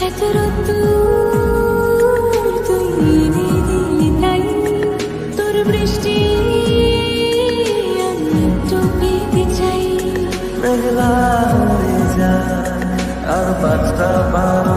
এত রোদ্দুর তুই এনে দিলি তাই, তোর বৃষ্টি আমি একটু পেতে চাই। মেঘলা হয়ে যায় আর 5টা 12